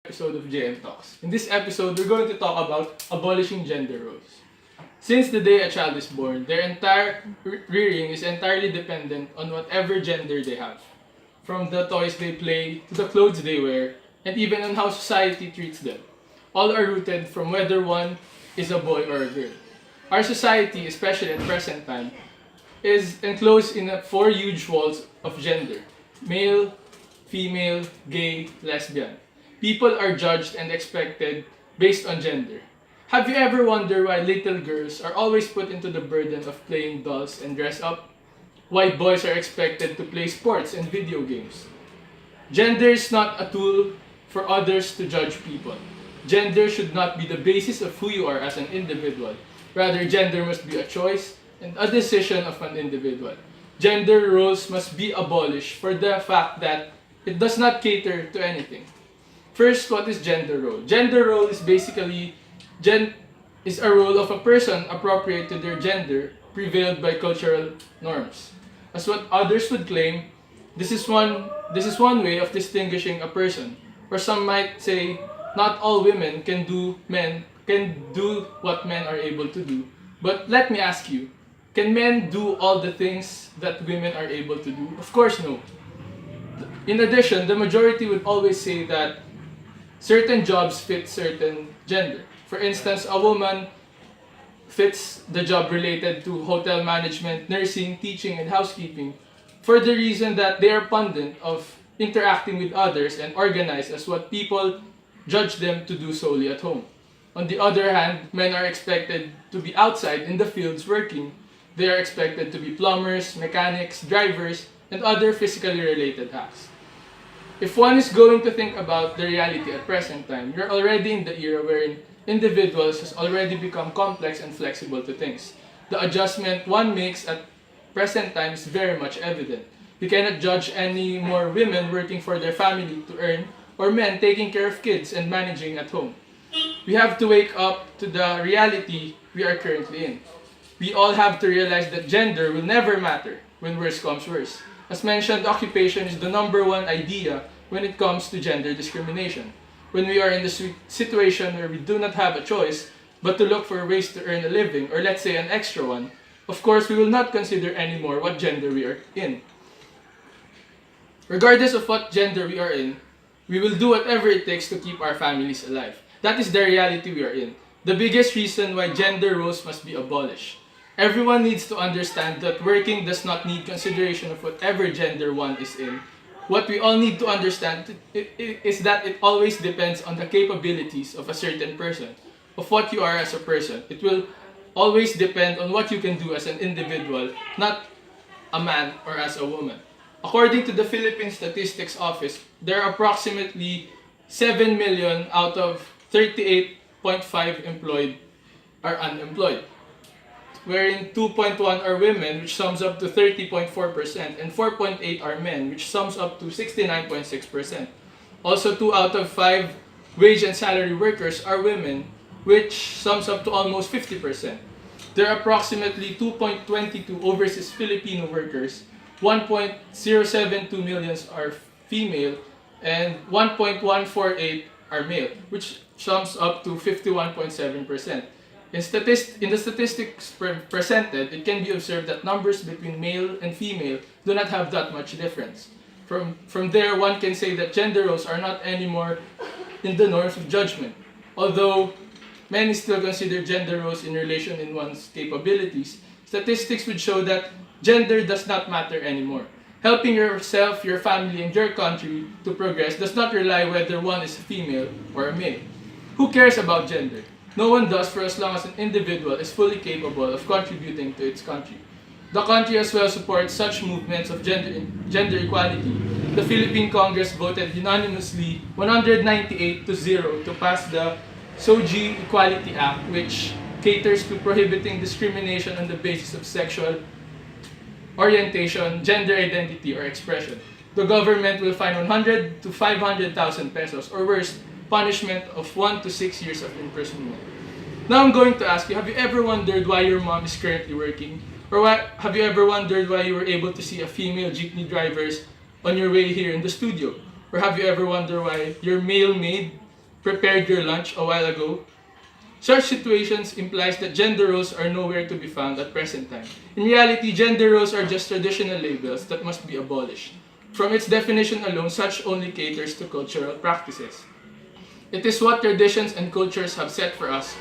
episode of JMTALKS. In this episode, we're going to talk about abolishing gender roles. Since the day a child is born, their entire rearing is entirely dependent on whatever gender they have. From the toys they play, to the clothes they wear, and even on how society treats them. All are rooted from whether one is a boy or a girl. Our society, especially at present time, is enclosed in four huge walls of gender: male, female, gay, lesbian. People are judged and expected based on gender. Have you ever wondered why little girls are always put into the burden of playing dolls and dress up? Why boys are expected to play sports and video games? Gender is not a tool for others to judge people. Gender should not be the basis of who you are as an individual. Rather, gender must be a choice and a decision of an individual. Gender roles must be abolished for the fact that it does not cater to anything. First, what is gender role? Gender role is basically is a role of a person appropriate to their gender, prevailed by cultural norms. As what others would claim, this is one way of distinguishing a person. Or some might say, not all women can do what men are able to do. But let me ask you, can men do all the things that women are able to do? Of course no. In addition, the majority would always say that certain jobs fit certain gender. For instance, a woman fits the job related to hotel management, nursing, teaching, and housekeeping for the reason that they are abundant of interacting with others and organized as what people judge them to do solely at home. On the other hand, men are expected to be outside in the fields working. They are expected to be plumbers, mechanics, drivers, and other physically related tasks. If one is going to think about the reality at present time, you're already in the era wherein individuals has already become complex and flexible to things. The adjustment one makes at present time is very much evident. You cannot judge any more women working for their family to earn or men taking care of kids and managing at home. We have to wake up to the reality we are currently in. We all have to realize that gender will never matter when worse comes worse. As mentioned, occupation is the number one idea when it comes to gender discrimination. When we are in the situation where we do not have a choice but to look for ways to earn a living, or let's say an extra one, of course we will not consider anymore what gender we are in. Regardless of what gender we are in, we will do whatever it takes to keep our families alive. That is the reality we are in. The biggest reason why gender roles must be abolished. Everyone needs to understand that working does not need consideration of whatever gender one is in. What we all need to understand is that it always depends on the capabilities of a certain person, of what you are as a person. It will always depend on what you can do as an individual, not a man or as a woman. According to the Philippine Statistics Office, there are approximately 7 million out of 38.5 employed are unemployed, wherein 2.1 are women, which sums up to 30.4%, and 4.8 are men, which sums up to 69.6%. Also, 2 out of 5 wage and salary workers are women, which sums up to almost 50%. There are approximately 2.22 overseas Filipino workers, 1.072 million are female, and 1.148 are male, which sums up to 51.7%. In the statistics presented, it can be observed that numbers between male and female do not have that much difference. From there, one can say that gender roles are not anymore in the norms of judgment. Although many still consider gender roles in relation in one's capabilities, statistics would show that gender does not matter anymore. Helping yourself, your family, and your country to progress does not rely whether one is a female or a male. Who cares about gender? No one does for as long as an individual is fully capable of contributing to its country. The country as well supports such movements of gender equality. The Philippine Congress voted unanimously 198-0 to pass the SOGI Equality Act, which caters to prohibiting discrimination on the basis of sexual orientation, gender identity, or expression. The government will fine 100 to 500,000 pesos, or worse, punishment of 1 to 6 years of imprisonment. Now I'm going to ask you, have you ever wondered why your mom is currently working? Or have you ever wondered why you were able to see a female jeepney drivers on your way here in the studio? Or have you ever wondered why your male maid prepared your lunch a while ago. Such situations implies that gender roles are nowhere to be found at present time. In reality, gender roles are just traditional labels that must be abolished. From its definition alone, such only caters to cultural practices. It is what traditions and cultures have set for us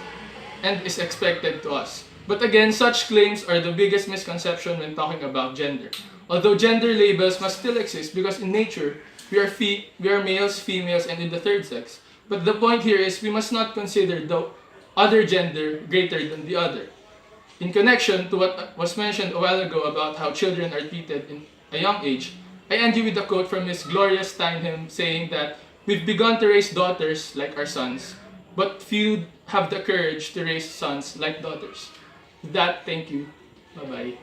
and is expected to us. But again, such claims are the biggest misconception when talking about gender. Although gender labels must still exist because in nature, we are males, females, and in the third sex. But the point here is we must not consider the other gender greater than the other. In connection to what was mentioned a while ago about how children are treated in a young age, I end you with a quote from Miss Gloria Steinem saying that we've begun to raise daughters like our sons, but few have the courage to raise sons like daughters. With that, thank you. Bye-bye.